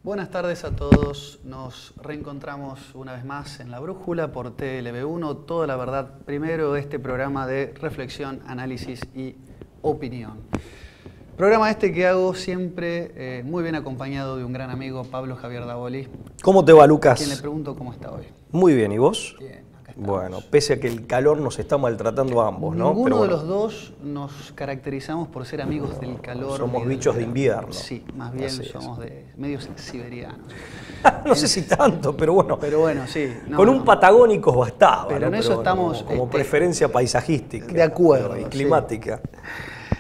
Buenas tardes a todos, nos reencontramos una vez más en La Brújula por TLB1, Toda la Verdad Primero, este programa de reflexión, análisis y opinión. Programa este que hago siempre muy bien acompañado de un gran amigo, Pablo Javier Davoli. ¿Cómo te va, Lucas? A quien le pregunto cómo está hoy. Muy bien, ¿y vos? Bien, acá estamos. Bueno, pese a que el calor nos está maltratando a ambos, ¿no? Ninguno Pero de bueno, los dos nos caracterizamos por ser amigos del calor. somos bichos de invierno. Sí, más bien Así es. somos de medios siberianos. No sé si tanto, pero bueno. Pero bueno, sí. Con un patagónico bastaba. Pero ¿no? en eso bueno, estamos, como preferencia paisajística. de acuerdo, Y sí. climática.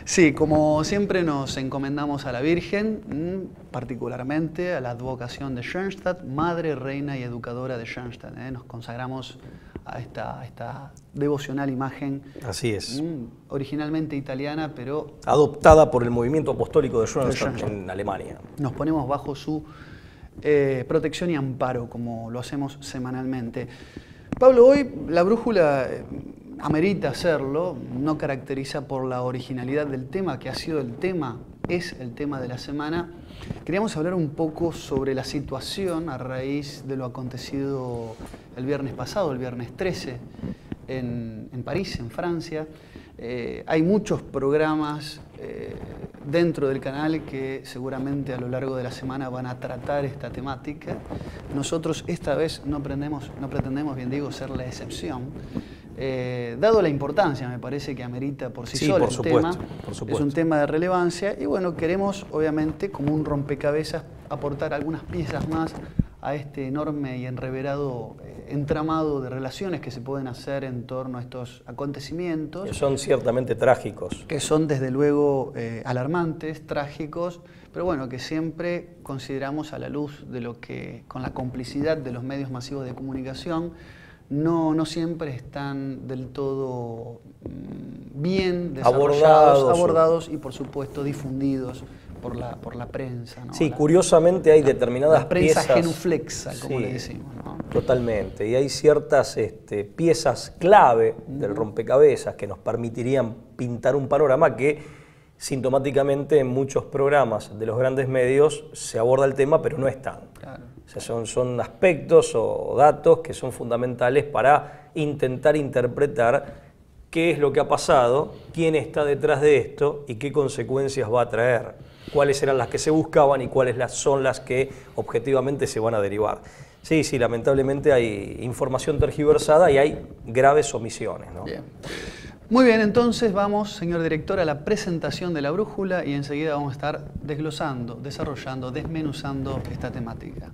Sí, como siempre nos encomendamos a la Virgen, particularmente a la advocación de Schoenstatt, madre, reina y educadora de Schoenstatt. Nos consagramos a esta devocional imagen. Así es. Originalmente italiana, pero Adoptada por el movimiento apostólico de Schoenstatt en Alemania. nos ponemos bajo su protección y amparo, como lo hacemos semanalmente. Pablo, hoy la brújula amerita hacerlo, no caracteriza por la originalidad del tema, que ha sido es el tema de la semana. Queríamos hablar un poco sobre la situación a raíz de lo acontecido el viernes pasado, el viernes 13, en París, en Francia. Hay muchos programas dentro del canal que seguramente a lo largo de la semana van a tratar esta temática. Nosotros esta vez no pretendemos, bien digo, ser la excepción. Dado la importancia, me parece que amerita por sí solo el tema. Por supuesto. Es un tema de relevancia y bueno, queremos obviamente como un rompecabezas aportar algunas piezas más a este enorme y enreverado entramado de relaciones que se pueden hacer en torno a estos acontecimientos. Que son ciertamente trágicos. Que son desde luego alarmantes, trágicos, pero bueno, que siempre consideramos a la luz de lo que, con la complicidad de los medios masivos de comunicación, no siempre están del todo bien desarrollados, abordados y por supuesto difundidos por la prensa, ¿no? Sí, curiosamente hay determinadas la prensa piezas genuflexa, como sí, le decimos, ¿no? Totalmente, y hay ciertas piezas clave del rompecabezas que nos permitirían pintar un panorama que sintomáticamente en muchos programas de los grandes medios se aborda el tema, pero no están. Claro. O sea, son aspectos o datos que son fundamentales para intentar interpretar qué es lo que ha pasado, quién está detrás de esto y qué consecuencias va a traer, cuáles eran las que se buscaban y cuáles son las que objetivamente se van a derivar. Sí, lamentablemente hay información tergiversada y hay graves omisiones, ¿no? Bien. Muy bien, entonces vamos, señor director, a la presentación de la brújula y enseguida vamos a estar desglosando, desarrollando, desmenuzando esta temática.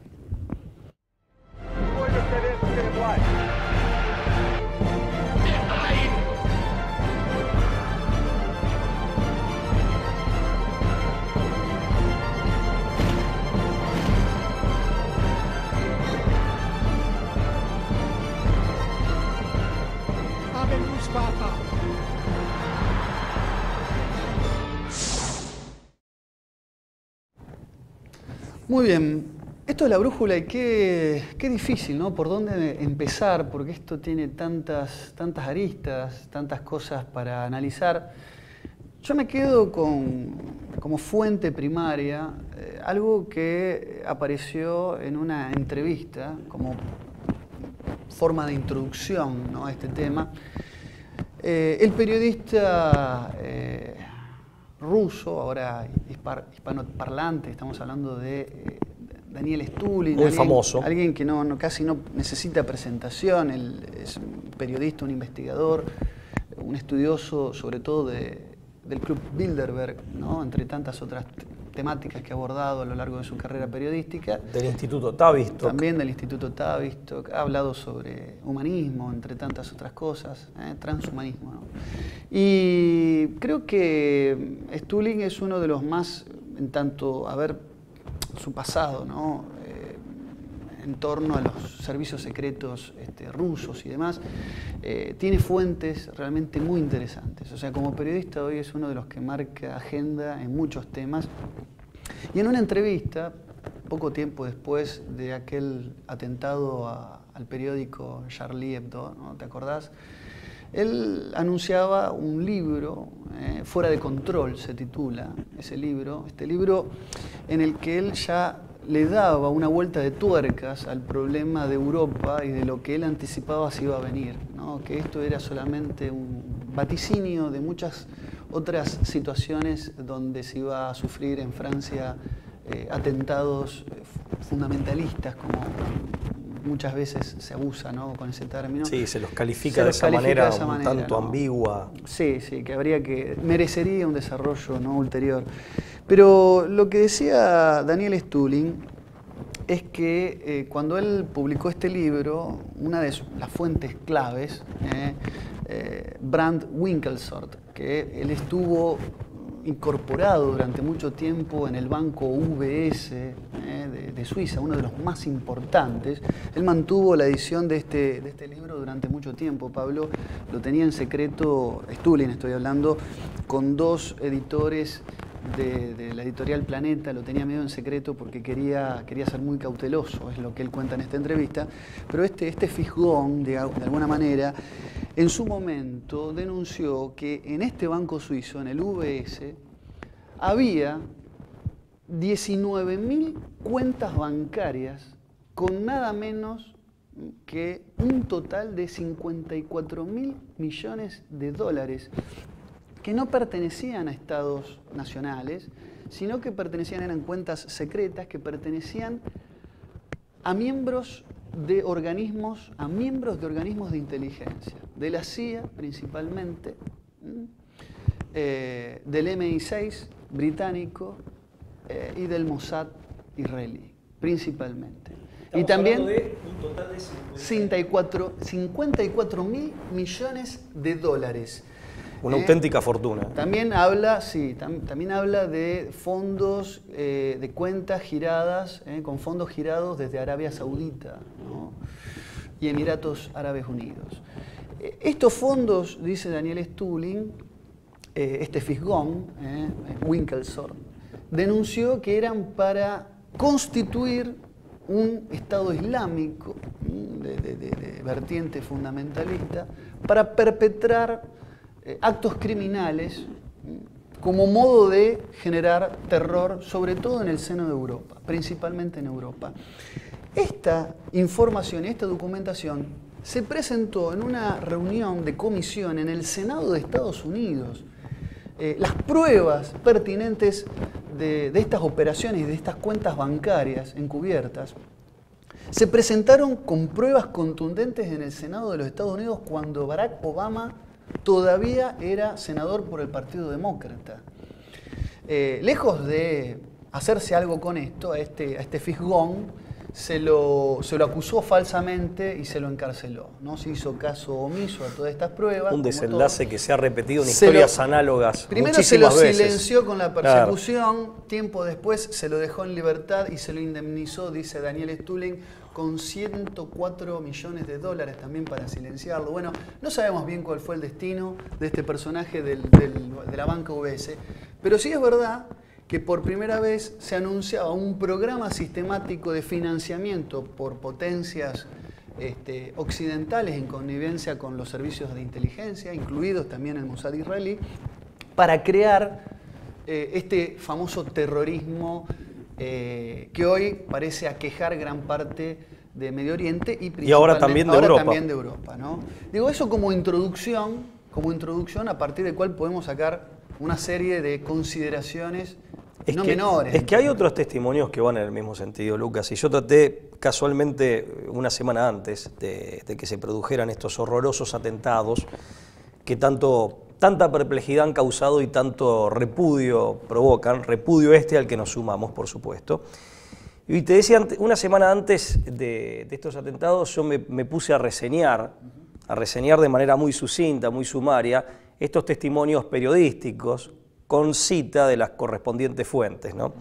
Muy bien, esto es la brújula y qué difícil, ¿no? ¿Por dónde empezar? Porque esto tiene tantas aristas, tantas cosas para analizar. Yo me quedo como fuente primaria algo que apareció en una entrevista como forma de introducción, ¿no?, a este tema. El periodista ruso, ahora hispanoparlante, estamos hablando de Daniel Stulin, muy famoso. Alguien que casi no necesita presentación. Él es un periodista, un investigador, un estudioso sobre todo del Club Bilderberg, ¿no?, entre tantas otras temáticas que ha abordado a lo largo de su carrera periodística. Del Instituto Tavistock. También del Instituto Tavistock. Ha hablado sobre humanismo, entre tantas otras cosas, transhumanismo, ¿no? Y creo que Stulin es uno de los más, en tanto a ver su pasado, ¿no?, en torno a los servicios secretos rusos y demás, tiene fuentes realmente muy interesantes. O sea, como periodista hoy es uno de los que marca agenda en muchos temas. Y en una entrevista, poco tiempo después de aquel atentado al periódico Charlie Hebdo, ¿no?, ¿te acordás? Él anunciaba un libro, Fuera de control se titula ese libro, este libro en el que él ya le daba una vuelta de tuercas al problema de Europa y de lo que él anticipaba se iba a venir, ¿no? Que esto era solamente un vaticinio de muchas otras situaciones donde se iba a sufrir en Francia atentados fundamentalistas, como muchas veces se abusa, ¿no?, con ese término. Sí, se los califica de esa manera un tanto ambigua. Sí, que merecería un desarrollo, ¿no?, ulterior. Pero lo que decía Daniel Stulin es que cuando él publicó este libro, una de las fuentes claves, Brand Winkelsort, que él estuvo incorporado durante mucho tiempo en el banco UBS de Suiza, uno de los más importantes. Él mantuvo la edición de este libro durante mucho tiempo. Pablo lo tenía en secreto, Stulin estoy hablando, con dos editores de la editorial Planeta, lo tenía medio en secreto porque quería ser muy cauteloso, es lo que él cuenta en esta entrevista. Pero este Fisgón, de alguna manera, en su momento denunció que en este banco suizo, en el UBS, había 19.000 cuentas bancarias con nada menos que un total de 54.000 millones de dólares que no pertenecían a estados nacionales, sino que eran cuentas secretas que pertenecían a miembros de organismos de inteligencia, de la CIA principalmente, del MI6 británico y del Mossad israelí, principalmente. Estamos y también hablando de un total de 54.000 millones de dólares. Una auténtica fortuna. También habla, también habla de fondos, de cuentas giradas, con fondos girados desde Arabia Saudita, ¿no?, y Emiratos Árabes Unidos. Estos fondos, dice Daniel Stulin, este Fisgón, Winkelsort, denunció que eran para constituir un Estado islámico de vertiente fundamentalista, para perpetrar actos criminales como modo de generar terror, sobre todo en el seno de Europa, principalmente en Europa. Esta información y esta documentación se presentó en una reunión de comisión en el Senado de Estados Unidos. Las pruebas pertinentes de estas operaciones y de estas cuentas bancarias encubiertas se presentaron con pruebas contundentes en el Senado de los Estados Unidos cuando Barack Obama todavía era senador por el Partido Demócrata. Lejos de hacerse algo con esto, a este Fisgón se lo acusó falsamente y se lo encarceló. No se hizo caso omiso a todas estas pruebas. Un desenlace que se ha repetido en historias análogas. Primero se lo silenció con la persecución, tiempo después se lo dejó en libertad y se lo indemnizó, dice Daniel Stulin, con 104 millones de dólares también para silenciarlo. Bueno, no sabemos bien cuál fue el destino de este personaje de la banca UBS, pero sí es verdad que por primera vez se anunciaba un programa sistemático de financiamiento por potencias occidentales en connivencia con los servicios de inteligencia, incluidos también el Mossad israelí, para crear este famoso terrorismo que hoy parece aquejar gran parte de Medio Oriente y principalmente ahora también de Europa, ¿no? Digo eso como introducción a partir del cual podemos sacar una serie de consideraciones menores. Es que hay otros testimonios que van en el mismo sentido, Lucas, y yo traté casualmente una semana antes de que se produjeran estos horrorosos atentados que tanta perplejidad han causado y tanto repudio provocan, repudio al que nos sumamos, por supuesto. Y te decía, una semana antes de estos atentados yo me puse a reseñar de manera muy sucinta, muy sumaria, estos testimonios periodísticos con cita de las correspondientes fuentes, ¿no?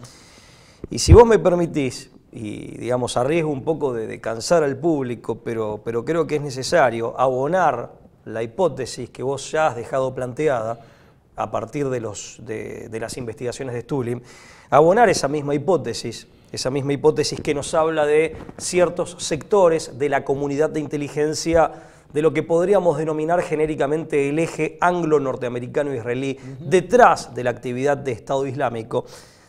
Y si vos me permitís, y digamos arriesgo un poco de cansar al público, pero creo que es necesario abonar la hipótesis que vos ya has dejado planteada a partir de las investigaciones de Stulin, abonar esa misma hipótesis que nos habla de ciertos sectores de la comunidad de inteligencia de lo que podríamos denominar genéricamente el eje anglo-norteamericano-israelí detrás de la actividad de Estado Islámico.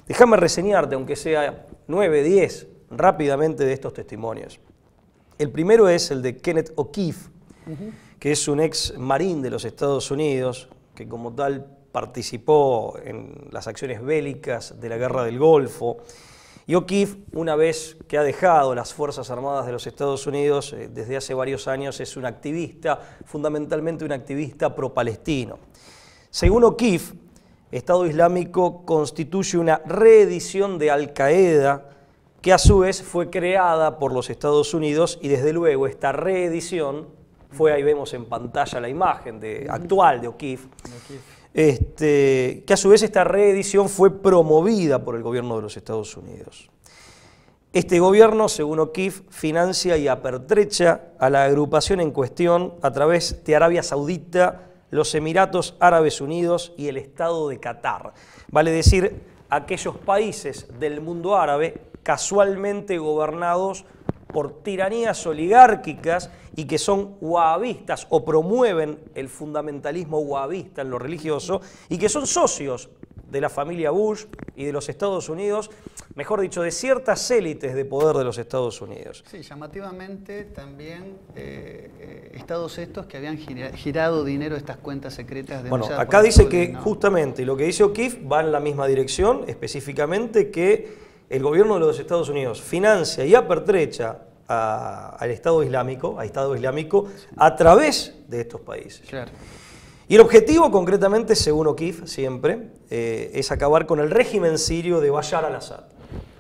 Déjame reseñarte, aunque sea 9, 10 rápidamente de estos testimonios. El primero es el de Kenneth O'Keefe, que es un ex marín de los Estados Unidos, que como tal participó en las acciones bélicas de la Guerra del Golfo. Y O'Keefe, una vez que ha dejado las Fuerzas Armadas de los Estados Unidos, desde hace varios años es un activista, fundamentalmente un activista pro-palestino. Según O'Keefe, Estado Islámico constituye una reedición de Al-Qaeda que a su vez fue creada por los Estados Unidos, y desde luego esta reedición fue, ahí vemos en pantalla la imagen actual de O'Keefe, que a su vez esta reedición fue promovida por el gobierno de los Estados Unidos. Este gobierno, según O'Keefe, financia y apertrecha a la agrupación en cuestión a través de Arabia Saudita, los Emiratos Árabes Unidos y el Estado de Qatar. Vale decir, aquellos países del mundo árabe casualmente gobernados por tiranías oligárquicas y que son wahabistas o promueven el fundamentalismo wahabista en lo religioso y que son socios de la familia Bush y de los Estados Unidos, mejor dicho, de ciertas élites de poder de los Estados Unidos. Sí, llamativamente también estados estos que habían girado dinero a estas cuentas secretas. Bueno, acá dice que justamente lo que dice O'Keefe va en la misma dirección, específicamente que el gobierno de los Estados Unidos financia y apertrecha al Estado Islámico, a través de estos países. Claro. Y el objetivo, concretamente, según O'Keefe, siempre, es acabar con el régimen sirio de Bashar al-Assad.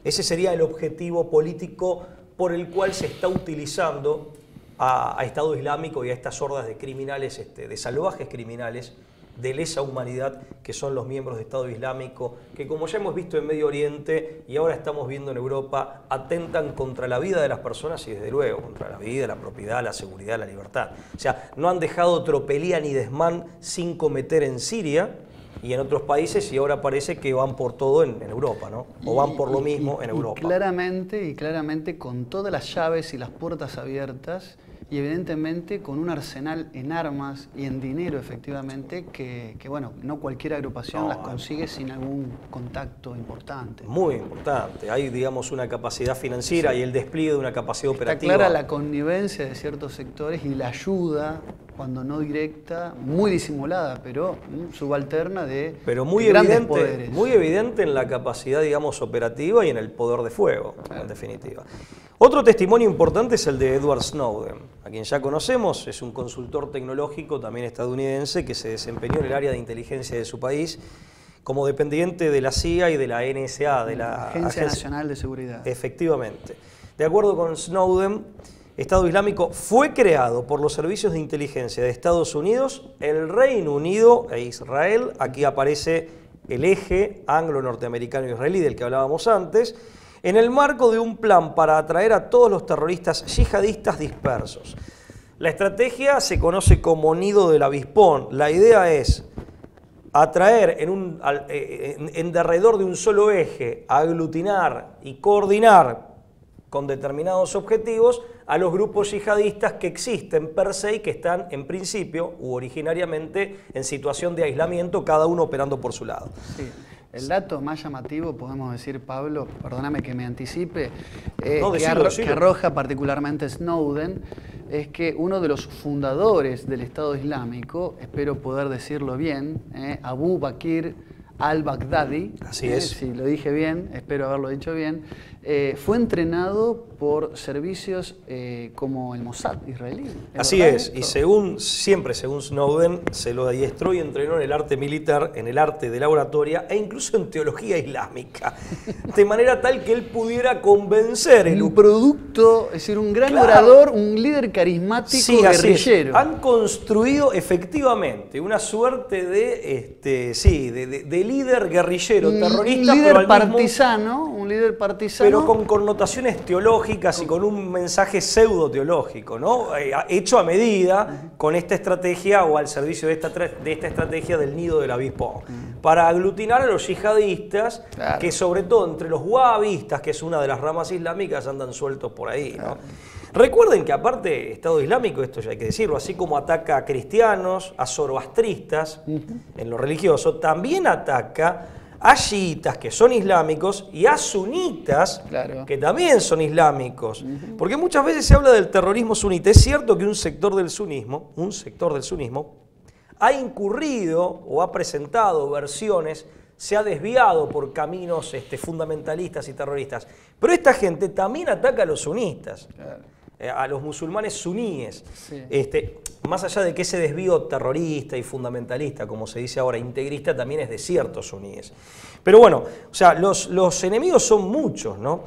Ese sería el objetivo político por el cual se está utilizando a Estado Islámico y a estas hordas de criminales, de salvajes criminales, de lesa humanidad, que son los miembros de Estado Islámico, que como ya hemos visto en Medio Oriente y ahora estamos viendo en Europa, atentan contra la vida de las personas y desde luego contra la vida, la propiedad, la seguridad, la libertad. O sea, no han dejado tropelía ni desmán sin cometer en Siria y en otros países, y ahora parece que van por todo en Europa, ¿no? O van por lo mismo en Europa. Y claramente con todas las llaves y las puertas abiertas, y evidentemente con un arsenal en armas y en dinero, efectivamente, que bueno, no cualquier agrupación las consigue sin algún contacto importante. Muy importante. Hay, digamos, una capacidad financiera y el despliegue de una capacidad operativa. Está clara la connivencia de ciertos sectores y la ayuda, cuando no directa, muy disimulada, pero subalterna de grandes poderes. Muy evidente en la capacidad, digamos, operativa y en el poder de fuego, en definitiva. Otro testimonio importante es el de Edward Snowden, a quien ya conocemos. Es un consultor tecnológico también estadounidense que se desempeñó en el área de inteligencia de su país como dependiente de la CIA y de la NSA, de la Agencia Nacional de Seguridad. Efectivamente. De acuerdo con Snowden, Estado Islámico fue creado por los servicios de inteligencia de Estados Unidos, el Reino Unido e Israel. Aquí aparece el eje anglo-norteamericano-israelí del que hablábamos antes, en el marco de un plan para atraer a todos los terroristas yihadistas dispersos. La estrategia se conoce como nido del avispón. La idea es atraer en derredor de un solo eje, aglutinar y coordinar con determinados objetivos a los grupos yihadistas que existen per se y que están en principio u originariamente en situación de aislamiento, cada uno operando por su lado. Sí. El dato más llamativo, podemos decir, Pablo, perdóname que me anticipe, que arroja particularmente Snowden, es que uno de los fundadores del Estado Islámico, espero poder decirlo bien, Abu Bakr al-Baghdadi, así es. Si lo dije bien, espero haberlo dicho bien, fue entrenado por servicios como el Mossad israelí. Así es, y según Snowden, se lo adiestró y entrenó en el arte militar, en el arte de la oratoria e incluso en teología islámica, de manera tal que él pudiera convencer un producto, es decir, un gran orador, un líder carismático, guerrillero. Han construido efectivamente una suerte de líder guerrillero, terrorista, un líder partisano, pero con connotaciones teológicas y con un mensaje pseudo-teológico, ¿no? Hecho a medida con esta estrategia o al servicio de esta estrategia del nido del avispón, para aglutinar a los yihadistas, que sobre todo entre los wahabistas, que es una de las ramas islámicas, andan sueltos por ahí, ¿no? Recuerden que aparte Estado Islámico, esto ya hay que decirlo, así como ataca a cristianos, a zoroastristas en lo religioso, también ataca a chiitas que son islámicos y a sunitas que también son islámicos. Porque muchas veces se habla del terrorismo sunita. Es cierto que un sector del sunismo ha incurrido o ha presentado versiones, se ha desviado por caminos fundamentalistas y terroristas. Pero esta gente también ataca a los sunistas. A los musulmanes suníes, más allá de que ese desvío terrorista y fundamentalista, como se dice ahora, integrista, también es de ciertos suníes. Pero bueno, o sea, los enemigos son muchos, ¿no?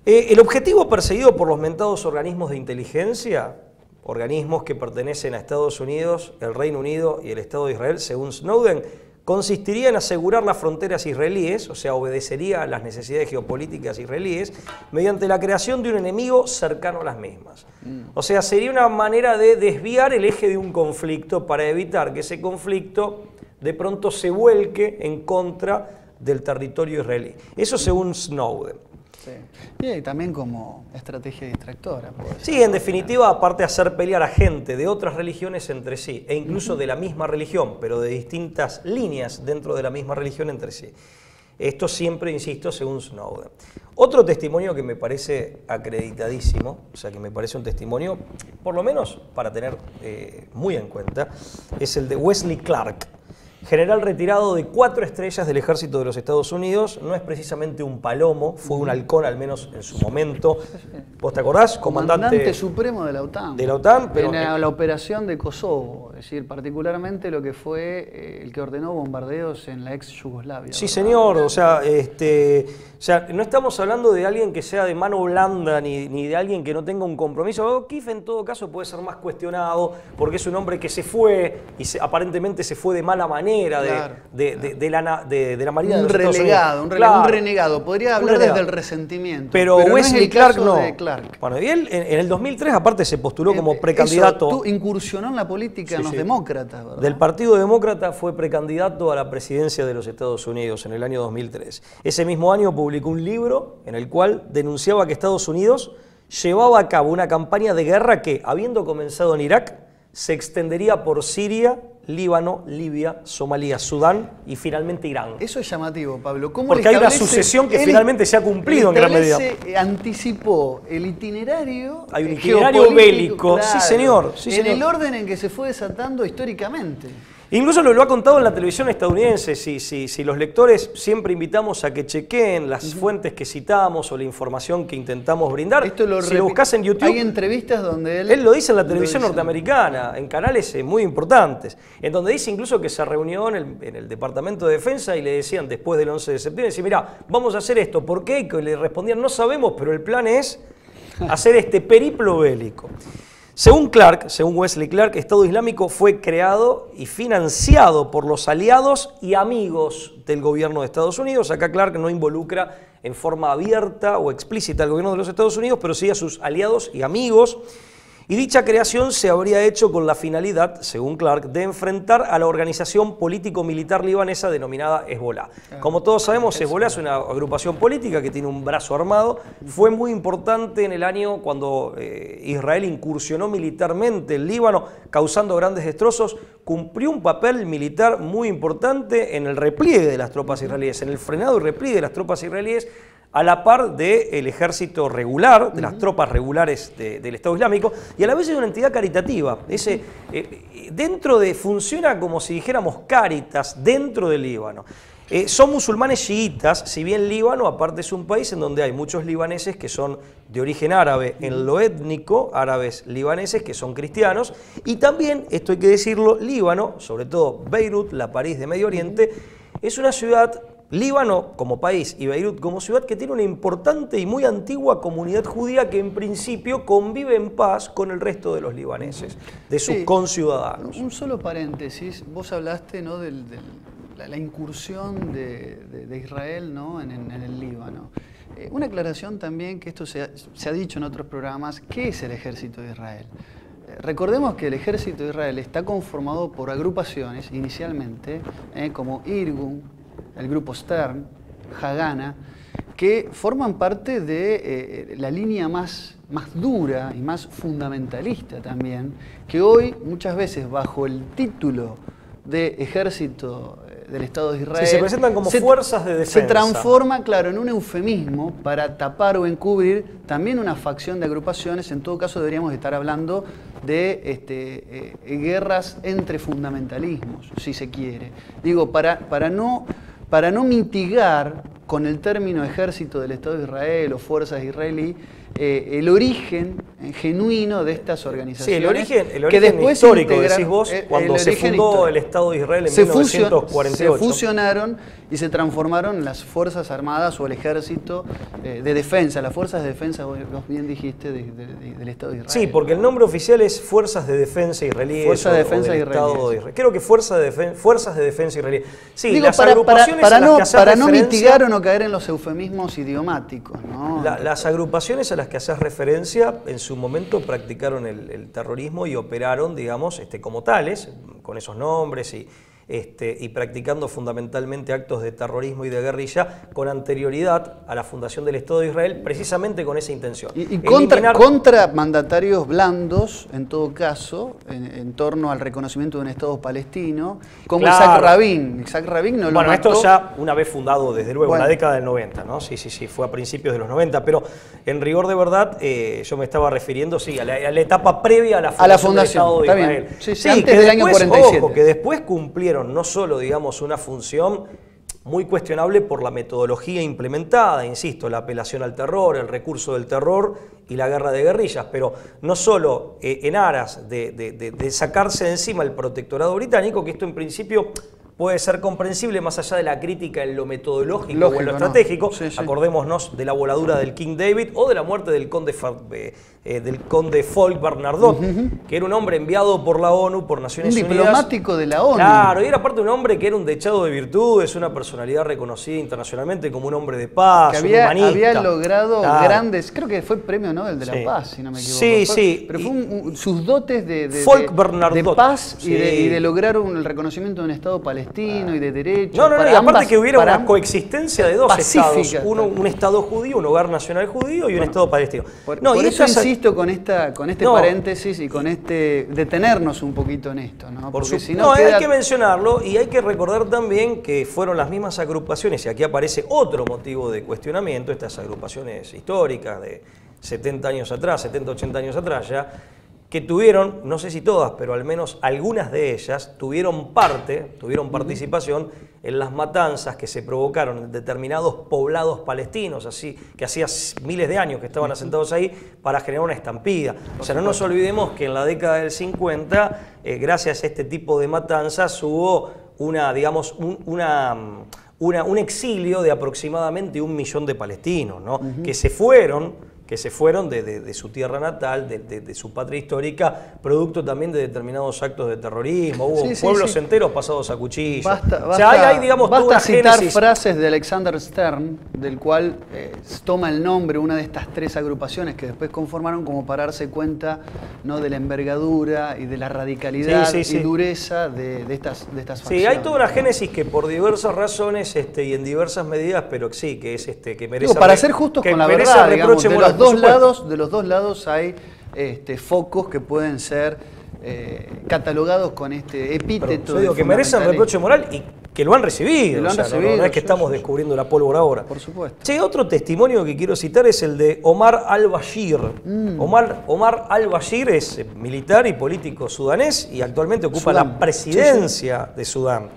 El objetivo perseguido por los mentados organismos de inteligencia, organismos que pertenecen a Estados Unidos, el Reino Unido y el Estado de Israel, según Snowden, consistiría en asegurar las fronteras israelíes, o sea, obedecería a las necesidades geopolíticas israelíes, mediante la creación de un enemigo cercano a las mismas. O sea, sería una manera de desviar el eje de un conflicto para evitar que ese conflicto de pronto se vuelque en contra del territorio israelí. Eso según Snowden. Sí. Y también como estrategia distractora. Sí, en definitiva, aparte de hacer pelear a gente de otras religiones entre sí, e incluso de la misma religión, pero de distintas líneas dentro de la misma religión entre sí. Esto siempre, insisto, según Snowden. Otro testimonio que me parece acreditadísimo, o sea, que me parece un testimonio, por lo menos para tener muy en cuenta, es el de Wesley Clark, general retirado de 4 estrellas del ejército de los Estados Unidos. No es precisamente un palomo, fue un halcón al menos en su momento. ¿Vos te acordás? Comandante supremo de la OTAN. De la OTAN, pero en la operación de Kosovo, es decir, particularmente lo que fue el que ordenó bombardeos en la ex Yugoslavia. Sí, señor, o sea, no estamos hablando de alguien que sea de mano blanda ni de alguien que no tenga un compromiso. O'Keefe en todo caso puede ser más cuestionado porque es un hombre que se fue y aparentemente se fue de mala manera. De la Marina de los Estados Unidos. Un renegado. Podría hablar desde el resentimiento. Pero Wesley Clark no. Bueno, y él en el 2003 aparte se postuló como precandidato. Tú incursionó en la política en los demócratas, ¿verdad? Del Partido Demócrata fue precandidato a la presidencia de los Estados Unidos en el año 2003. Ese mismo año publicó un libro en el cual denunciaba que Estados Unidos llevaba a cabo una campaña de guerra que, habiendo comenzado en Irak, se extendería por Siria, Líbano, Libia, Somalia, Sudán y finalmente Irán. Eso es llamativo, Pablo. Porque hay una sucesión que finalmente se ha cumplido en gran medida. Anticipó el itinerario. Hay un itinerario bélico, claro, sí señor. En el orden en que se fue desatando históricamente. Incluso lo ha contado en la televisión estadounidense. Si los lectores siempre invitamos a que chequeen las fuentes que citamos o la información que intentamos brindar. Si lo buscas en YouTube, hay entrevistas donde él lo dice en la televisión norteamericana, en canales muy importantes, en donde dice incluso que se reunió en el Departamento de Defensa y le decían después del 11 de septiembre, decían, mirá, vamos a hacer esto. ¿Por qué? Y le respondían, no sabemos, pero el plan es hacer este periplo bélico. Según Wesley Clark, Estado Islámico fue creado y financiado por los aliados y amigos del gobierno de Estados Unidos. Acá Clark no involucra en forma abierta o explícita al gobierno de los Estados Unidos, pero sí a sus aliados y amigos. Y dicha creación se habría hecho con la finalidad, según Clark, de enfrentar a la organización político-militar libanesa denominada Hezbollah. Como todos sabemos, Hezbollah es una agrupación política que tiene un brazo armado. Fue muy importante en el año cuando Israel incursionó militarmente en Líbano, causando grandes destrozos. Cumplió un papel militar muy importante en el repliegue de las tropas israelíes, en el frenado y repliegue de las tropas israelíes, a la par del ejército regular, de las tropas regulares del Estado Islámico, y a la vez es una entidad caritativa. Funciona como si dijéramos Cáritas dentro del Líbano. Son musulmanes chiitas, si bien Líbano aparte es un país en donde hay muchos libaneses que son de origen árabe en lo étnico, árabes libaneses que son cristianos, y también, esto hay que decirlo, Líbano, sobre todo Beirut, la París de Medio Oriente, es una ciudad, Líbano como país y Beirut como ciudad, que tiene una importante y muy antigua comunidad judía que en principio convive en paz con el resto de los libaneses, de sus conciudadanos. Un solo paréntesis, vos hablaste, ¿no?, de la incursión de Israel, ¿no?, en el Líbano. Una aclaración también, que esto se ha dicho en otros programas, ¿qué es el ejército de Israel? Recordemos que el ejército de Israel está conformado por agrupaciones, inicialmente, como Irgun, el grupo Stern, Haganah, que forman parte de la línea más dura y más fundamentalista también, que hoy muchas veces bajo el título de ejército del Estado de Israel. Sí, se presentan como fuerzas de defensa. Se transforma, claro, en un eufemismo para tapar o encubrir también una facción de agrupaciones. En todo caso, deberíamos estar hablando de guerras entre fundamentalismos, si se quiere. Digo, para no mitigar con el término ejército del Estado de Israel o fuerzas israelí el origen genuino de estas organizaciones. Sí, el origen histórico, decís vos, cuando se fundó el Estado de Israel en 1948. Se fusionaron y se transformaron en las Fuerzas Armadas o el Ejército de Defensa, las Fuerzas de Defensa, vos bien dijiste, del Estado de Israel. Sí, porque el nombre oficial es Fuerzas de Defensa Israelíes. Fuerzas de Defensa Israelíes. Creo que Fuerzas de Defensa Israelíes. Sí, digo, las agrupaciones para no mitigar o no caer en los eufemismos idiomáticos, ¿no? Las agrupaciones a las que haces referencia en su momento practicaron el terrorismo y operaron, digamos, como tales, con esos nombres y practicando fundamentalmente actos de terrorismo y de guerrilla con anterioridad a la fundación del Estado de Israel, precisamente con esa intención. Y contra mandatarios blandos, en todo caso, en torno al reconocimiento de un Estado palestino, como claro. Isaac Rabin. Isaac Rabin no lo mató. Esto ya una vez fundado, desde luego, en la década del 90, ¿no? Sí, fue a principios de los 90, pero en rigor de verdad yo me estaba refiriendo, a la etapa previa a la fundación del Estado de Israel. Sí, antes del año 47. Ojo, que después cumplieron no solo, digamos, una función muy cuestionable por la metodología implementada, insisto, la apelación al terror, el recurso del terror y la guerra de guerrillas, pero no solo en aras de sacarse de encima el protectorado británico, que esto en principio puede ser comprensible más allá de la crítica en lo metodológico o en lo estratégico. Sí. Acordémonos de la voladura del King David o de la muerte del conde Folke Bernadotte, que era un hombre enviado por la ONU, por Naciones Unidas. Un diplomático de la ONU. Claro, y era aparte un hombre que era un dechado de virtudes, una personalidad reconocida internacionalmente como un hombre de paz, que un humanista. Había logrado grandes, creo que fue premio Nobel de la Paz, si no me equivoco. Sí. Pero fue sus dotes de paz y de lograr el reconocimiento de un Estado palestino y de derechos. No, y aparte que hubiera una coexistencia de dos estados, un Estado judío, un hogar nacional judío y un Estado palestino. Por eso insisto con este paréntesis y con detenernos un poquito en esto, ¿no? Porque si no hay que mencionarlo y hay que recordar también que fueron las mismas agrupaciones, y aquí aparece otro motivo de cuestionamiento, estas agrupaciones históricas de 70 años atrás, 70, 80 años atrás ya, que tuvieron, no sé si todas, pero al menos algunas de ellas, tuvieron participación en las matanzas que se provocaron en determinados poblados palestinos, que hacía miles de años que estaban asentados ahí, para generar una estampida. O sea, no nos olvidemos que en la década del 50, gracias a este tipo de matanzas, hubo un exilio de aproximadamente 1 millón de palestinos, ¿no? que se fueron de su tierra natal, de su patria histórica, producto también de determinados actos de terrorismo. Hubo pueblos enteros pasados a cuchillo. Basta citar frases de Alexander Stern, del cual toma el nombre una de estas 3 agrupaciones que después conformaron, como para darse cuenta, ¿no?, de la envergadura y de la radicalidad y dureza de estas facciones. Sí, hay toda una génesis que por diversas razones y en diversas medidas, pero sí, que es que merece... para ser justos con la verdad, digamos, de los dos lados hay focos que pueden ser catalogados con este epíteto. Digo que merecen reproche moral y que lo han recibido. No es que estamos descubriendo la pólvora ahora. Por supuesto. Sí, otro testimonio que quiero citar es el de Omar al-Bashir. Omar al-Bashir es militar y político sudanés y actualmente ocupa la presidencia de Sudán.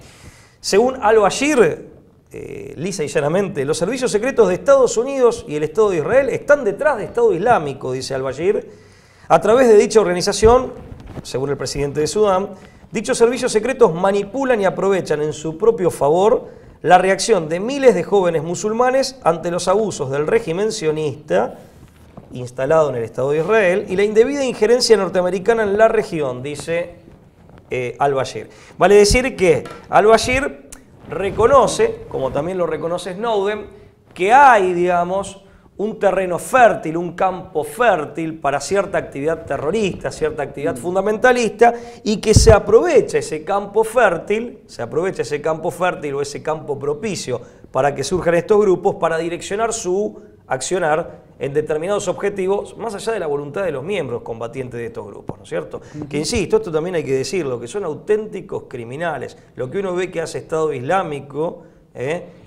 Según al-Bashir, lisa y llanamente, los servicios secretos de Estados Unidos y el Estado de Israel están detrás de Estado Islámico, dice al-Bashir. A través de dicha organización, según el presidente de Sudán, dichos servicios secretos manipulan y aprovechan en su propio favor la reacción de miles de jóvenes musulmanes ante los abusos del régimen sionista instalado en el Estado de Israel y la indebida injerencia norteamericana en la región, dice al-Bashir. Vale decir que al-Bashir reconoce, como también lo reconoce Snowden, que hay, digamos, un terreno fértil, un campo fértil para cierta actividad terrorista, cierta actividad fundamentalista, y que se aprovecha ese campo fértil o ese campo propicio para que surjan estos grupos, para direccionar su accionar en determinados objetivos, más allá de la voluntad de los miembros combatientes de estos grupos, ¿no es cierto? Que insisto, esto también hay que decirlo, que son auténticos criminales. Lo que uno ve que hace Estado Islámico,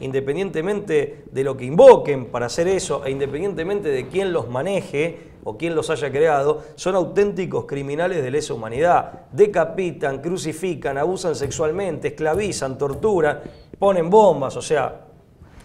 independientemente de lo que invoquen para hacer eso, e independientemente de quién los maneje o quién los haya creado, son auténticos criminales de lesa humanidad. Decapitan, crucifican, abusan sexualmente, esclavizan, torturan, ponen bombas, o sea...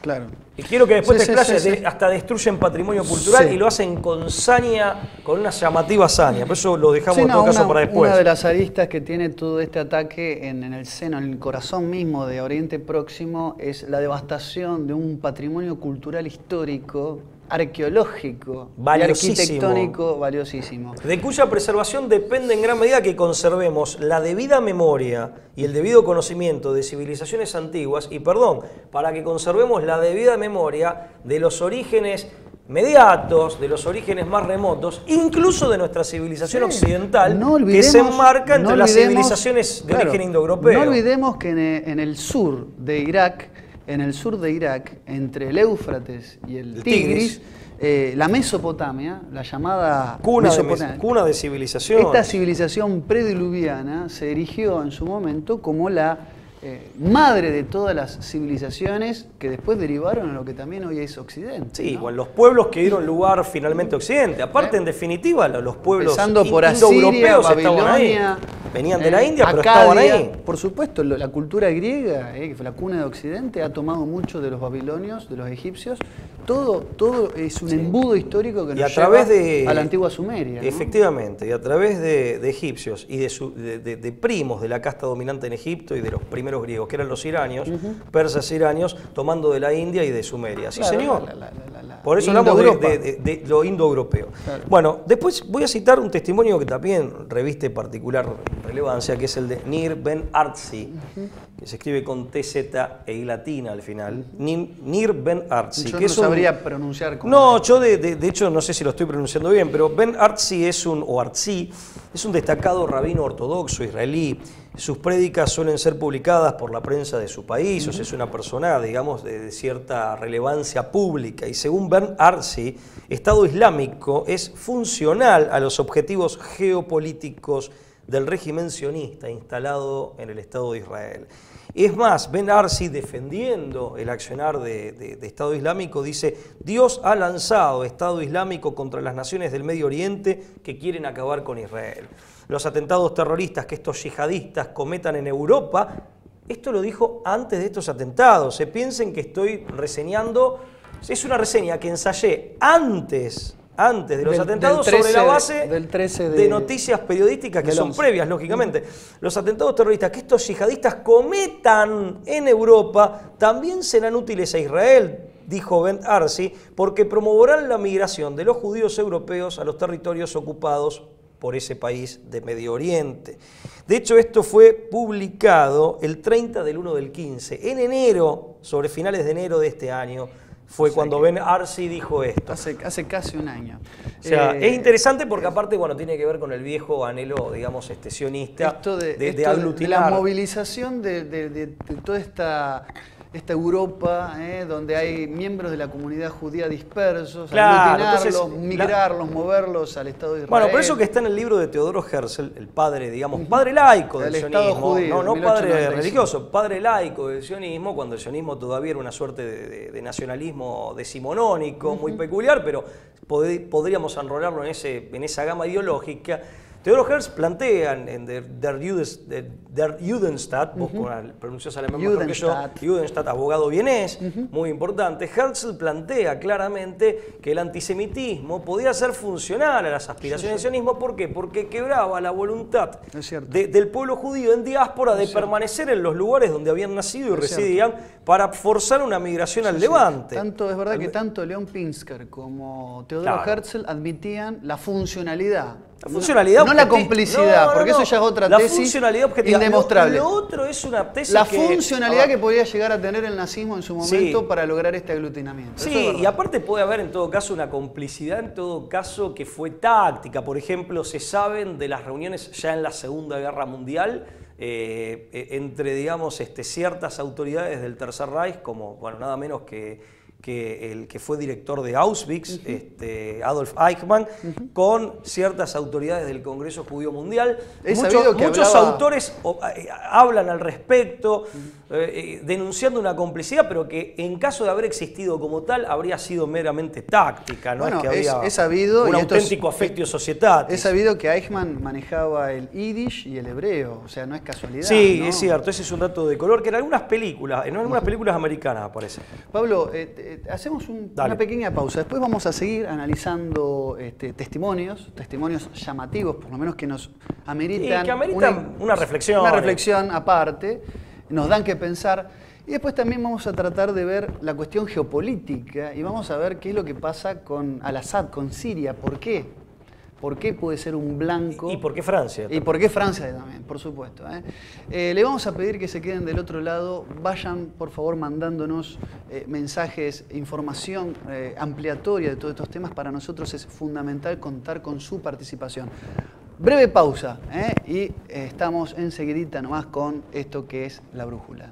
Claro. Y quiero que después te explayes, sí. hasta destruyen patrimonio cultural Sí. y lo hacen con saña, con una llamativa hazaña. Por eso lo dejamos en todo caso para después. Una de las aristas que tiene todo este ataque en el seno, en el corazón mismo de Oriente Próximo, es la devastación de un patrimonio cultural histórico, arqueológico y Valiosísimo. arquitectónico valiosísimo. De cuya preservación depende en gran medida que conservemos la debida memoria y el debido conocimiento de civilizaciones antiguas y, perdón, para que conservemos la debida memoria de los orígenes mediatos, de los orígenes más remotos, incluso de nuestra civilización occidental, que se enmarca entre las civilizaciones de origen indoeuropeo. No olvidemos que en el sur de Irak, entre el Éufrates y el Tigris, la Mesopotamia, la llamada Mesopotamia, cuna de civilización. Esta civilización prediluviana se erigió en su momento como la madre de todas las civilizaciones que después derivaron en lo que también hoy es Occidente. Sí, ¿no? bueno, los pueblos que dieron lugar finalmente a Occidente. Aparte, en definitiva, los pueblos empezando por Asiria, indoeuropeos estaban ahí. Babilonia, Venían de la India, pero Acadia. estaban ahí. Por supuesto, la cultura griega, que fue la cuna de Occidente, ha tomado mucho de los babilonios, de los egipcios. Todo es un embudo histórico que nos lleva a la antigua Sumeria, ¿no? Efectivamente, y a través de egipcios y de primos de la casta dominante en Egipto y de los primeros griegos, que eran los iranios, persas iranios, tomando de la India y de Sumeria. Sí, claro, señor. la Por eso hablamos de lo indoeuropeo. Claro. Bueno, después voy a citar un testimonio que también reviste particular relevancia, que es el de Nir Ben Artzi, que se escribe con TZ e I latina al final. Nir Ben Artzi. Yo que no sabría pronunciar como... No, yo de hecho no sé si lo estoy pronunciando bien, pero Ben Artzi es un destacado rabino ortodoxo israelí. Sus prédicas suelen ser publicadas por la prensa de su país, o sea, es una persona, digamos, de cierta relevancia pública. Y según Ben Artzi, Estado Islámico es funcional a los objetivos geopolíticos del régimen sionista instalado en el Estado de Israel. Es más, Ben Artzi, defendiendo el accionar de Estado Islámico, dice: Dios ha lanzado Estado Islámico contra las naciones del Medio Oriente que quieren acabar con Israel. Los atentados terroristas que estos yihadistas cometan en Europa, esto lo dijo antes de estos atentados. Se piensen que estoy reseñando, es una reseña que ensayé antes de los atentados sobre la base de noticias periodísticas que son previas, lógicamente. Los atentados terroristas que estos yihadistas cometan en Europa también serán útiles a Israel, dijo Ben Artzi, porque promoverán la migración de los judíos europeos a los territorios ocupados por ese país de Medio Oriente. De hecho, esto fue publicado el 30 del 1 del 15. En enero, sobre finales de enero de este año, fue cuando Ben Artzi dijo esto. Hace casi un año. O sea, es interesante porque aparte, bueno, tiene que ver con el viejo anhelo, digamos, sionista de aglutinar. De la movilización de toda esta Europa, donde hay miembros de la comunidad judía dispersos, aglutinarlos, migrarlos, moverlos al Estado de Israel. Bueno, por eso que está en el libro de Teodoro Herzl, el padre, digamos, padre laico del sionismo, judío, no padre religioso, padre laico del sionismo, cuando el sionismo todavía era una suerte de nacionalismo decimonónico, muy peculiar, pero podríamos enrolarlo en esa gama ideológica. Teodoro Herzl plantea en Der Judenstaat, vos pronunciás alemán mejor que yo, Judenstaat, abogado vienés, muy importante. Herzl plantea claramente que el antisemitismo podía ser funcional a las aspiraciones del sionismo. ¿Por qué? Porque quebraba la voluntad del pueblo judío en diáspora de permanecer en los lugares donde habían nacido y residían para forzar una migración al Levante. Es verdad que tanto Leon Pinsker como Teodoro Herzl admitían la funcionalidad. La funcionalidad no la complicidad, porque eso ya es otra tesis funcionalidad objetiva. Indemostrable. Lo otro es una tesis funcionalidad que podía llegar a tener el nazismo en su momento para lograr este aglutinamiento. Sí, y aparte puede haber en todo caso una complicidad, en todo caso que fue táctica. Por ejemplo, se saben de las reuniones ya en la Segunda Guerra Mundial entre, digamos, ciertas autoridades del Tercer Reich, como, bueno, nada menos que el que fue director de Auschwitz, Adolf Eichmann, con ciertas autoridades del Congreso Judío Mundial. Muchos autores hablan al respecto, denunciando una complicidad, pero que en caso de haber existido como tal, habría sido meramente táctica, no bueno, es que había es sabido, un auténtico affectio societatis. Es sabido que Eichmann manejaba el yiddish y el hebreo, o sea, no es casualidad. Sí, ¿no? es cierto, ese es un dato de color que en algunas películas americanas aparece. Pablo, hacemos una pequeña pausa. Después vamos a seguir analizando testimonios llamativos, por lo menos que nos ameritan, una reflexión. Una reflexión aparte, nos dan que pensar. Y después también vamos a tratar de ver la cuestión geopolítica y vamos a ver qué es lo que pasa con Al-Assad, con Siria. ¿Por qué? ¿Por qué puede ser un blanco? ¿Y por qué Francia? También. ¿Y por qué Francia también? Por supuesto. Le vamos a pedir que se queden del otro lado. Vayan, por favor, mandándonos mensajes, información ampliatoria de todos estos temas. Para nosotros es fundamental contar con su participación. Breve pausa y estamos enseguidita nomás con esto que es La Brújula.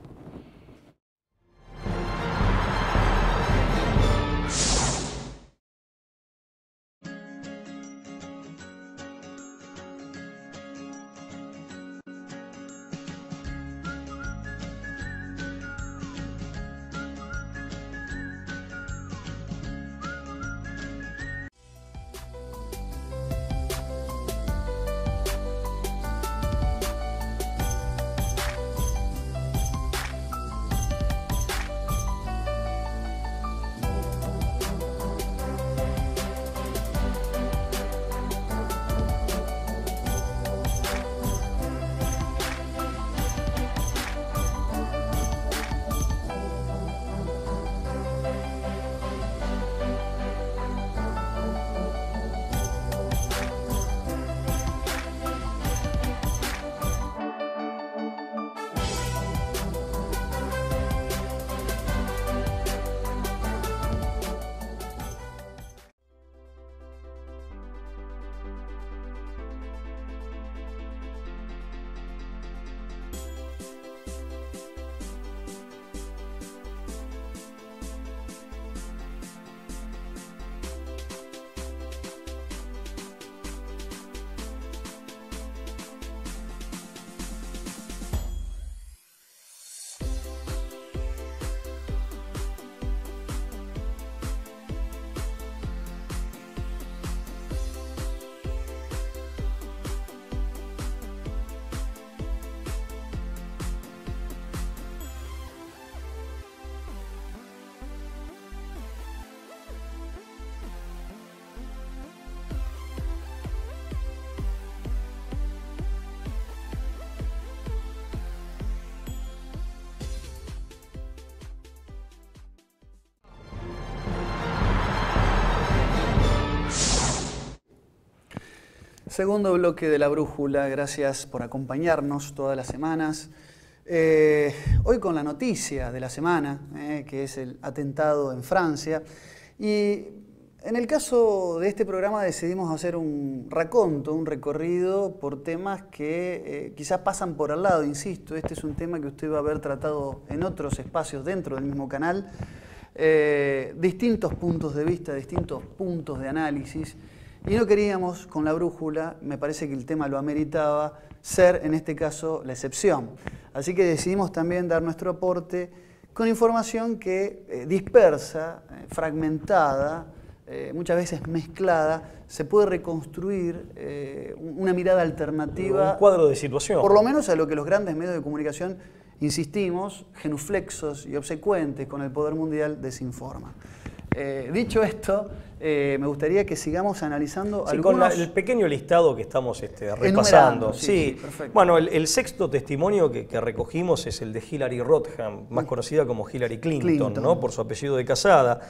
Segundo bloque de La Brújula, gracias por acompañarnos todas las semanas. Hoy con la noticia de la semana, que es el atentado en Francia. Y en el caso de este programa decidimos hacer un raconto, un recorrido por temas que quizás pasan por al lado, insisto. Este es un tema que usted va a haber tratado en otros espacios dentro del mismo canal. Distintos puntos de vista, distintos puntos de análisis. Y no queríamos, con La Brújula, me parece que el tema lo ameritaba, ser en este caso la excepción. Así que decidimos también dar nuestro aporte con información que dispersa, fragmentada, muchas veces mezclada, se puede reconstruir una mirada alternativa. Un cuadro de situación. Por lo menos a lo que los grandes medios de comunicación, insistimos, genuflexos y obsecuentes con el poder mundial, desinforman. Dicho esto, me gustaría que sigamos analizando algunos... Con el pequeño listado que estamos repasando. Sí, perfecto. Bueno, el sexto testimonio que recogimos es el de Hillary Rodham, más conocida como Hillary Clinton, ¿no? Por su apellido de casada.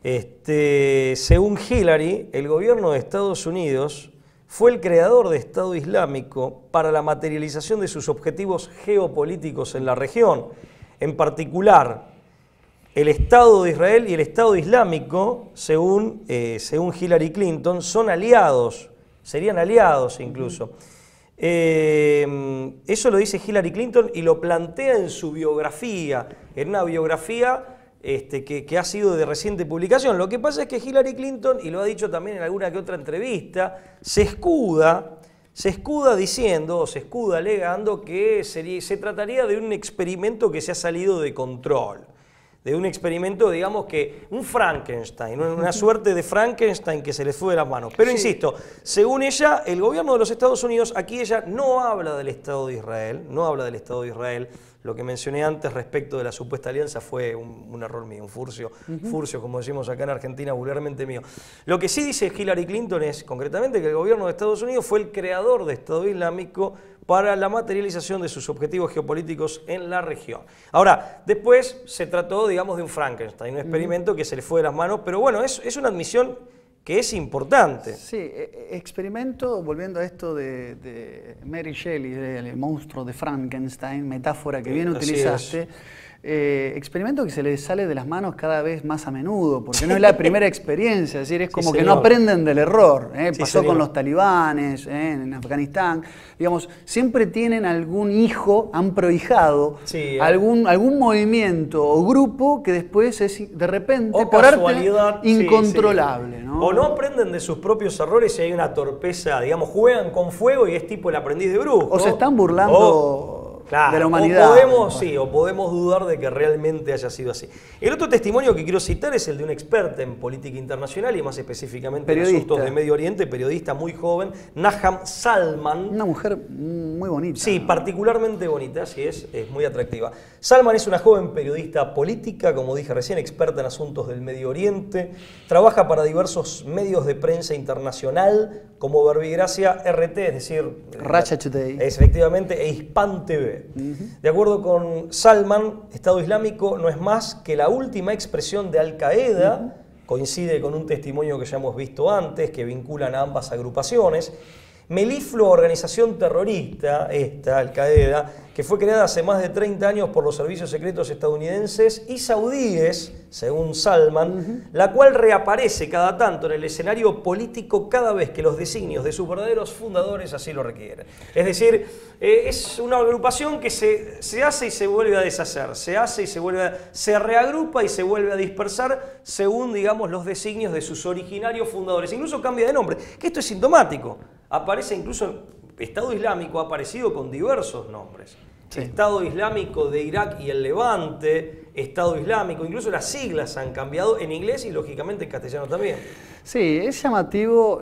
Según Hillary, el gobierno de Estados Unidos fue el creador de Estado Islámico para la materialización de sus objetivos geopolíticos en la región. En particular, el Estado de Israel y el Estado Islámico, según Hillary Clinton, son aliados, serían aliados incluso. Eso lo dice Hillary Clinton y lo plantea en su biografía, en una biografía que ha sido de reciente publicación. Lo que pasa es que Hillary Clinton, y lo ha dicho también en alguna que otra entrevista, se escuda diciendo, o se escuda alegando que se trataría de un experimento que se ha salido de control. De un experimento, digamos que un Frankenstein, una suerte de Frankenstein que se les fue de las manos. Pero insisto, según ella, el gobierno de los Estados Unidos, aquí ella no habla del Estado de Israel, Lo que mencioné antes respecto de la supuesta alianza fue un error mío, un furcio, como decimos acá en Argentina, vulgarmente mío. Lo que sí dice Hillary Clinton es, concretamente, que el gobierno de Estados Unidos fue el creador de Estado Islámico para la materialización de sus objetivos geopolíticos en la región. Ahora, después se trató, digamos, de un Frankenstein, un experimento que se le fue de las manos, pero bueno, es una admisión que es importante. Sí, experimento, volviendo a esto de Mary Shelley, del monstruo de Frankenstein, metáfora que bien utilizaste, experimento que se les sale de las manos cada vez más a menudo, porque no es la primera experiencia, es decir, es como que no aprenden del error. Pasó con los talibanes en Afganistán, digamos, siempre tienen algún hijo, han prohijado algún movimiento o grupo que después es de repente, o por arte, incontrolable. ¿No? O no aprenden de sus propios errores y hay una torpeza, digamos, juegan con fuego y es tipo el aprendiz de brujo. O se están burlando... Claro, de la humanidad. O podemos dudar de que realmente haya sido así. El otro testimonio que quiero citar es el de una experta en política internacional y más específicamente en asuntos de Medio Oriente, periodista muy joven, Naham Salman. Una mujer muy bonita. Sí, particularmente bonita, así es muy atractiva. Salman es una joven periodista política, como dije recién, experta en asuntos del Medio Oriente, trabaja para diversos medios de prensa internacional como Verbigracia RT, es decir, Russia Today. Efectivamente, e Hispan TV. De acuerdo con Salman, Estado Islámico no es más que la última expresión de Al-Qaeda, coincide con un testimonio que ya hemos visto antes, que vinculan a ambas agrupaciones. Meliflua, organización terrorista, esta, Al-Qaeda, que fue creada hace más de 30 años por los servicios secretos estadounidenses y saudíes, según Salman, la cual reaparece cada tanto en el escenario político cada vez que los designios de sus verdaderos fundadores así lo requieren. Es decir, es una agrupación que se hace y se vuelve a deshacer, se reagrupa y se vuelve a dispersar según, digamos, los designios de sus originarios fundadores. Incluso cambia de nombre, que esto es sintomático. Aparece incluso, Estado Islámico ha aparecido con diversos nombres. Sí. Estado Islámico de Irak y el Levante, Estado Islámico, incluso las siglas han cambiado en inglés y lógicamente en castellano también. Sí, es llamativo,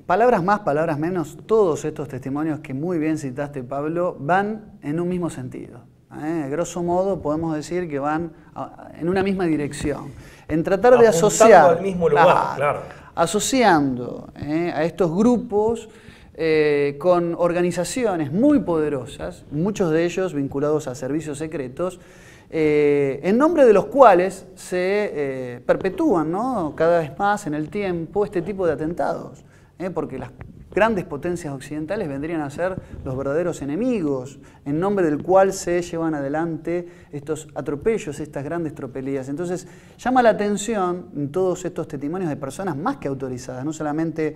palabras más, palabras menos, todos estos testimonios que muy bien citaste, Pablo, van en un mismo sentido. Grosso modo podemos decir que van en una misma dirección, en tratar de asociar al mismo lugar, claro. Asociando a estos grupos con organizaciones muy poderosas, muchos de ellos vinculados a servicios secretos, en nombre de los cuales se perpetúan, ¿no?, cada vez más en el tiempo este tipo de atentados, porque las grandes potencias occidentales vendrían a ser los verdaderos enemigos, en nombre del cual se llevan adelante estos atropellos, estas grandes tropelías. Entonces, llama la atención en todos estos testimonios de personas más que autorizadas, no solamente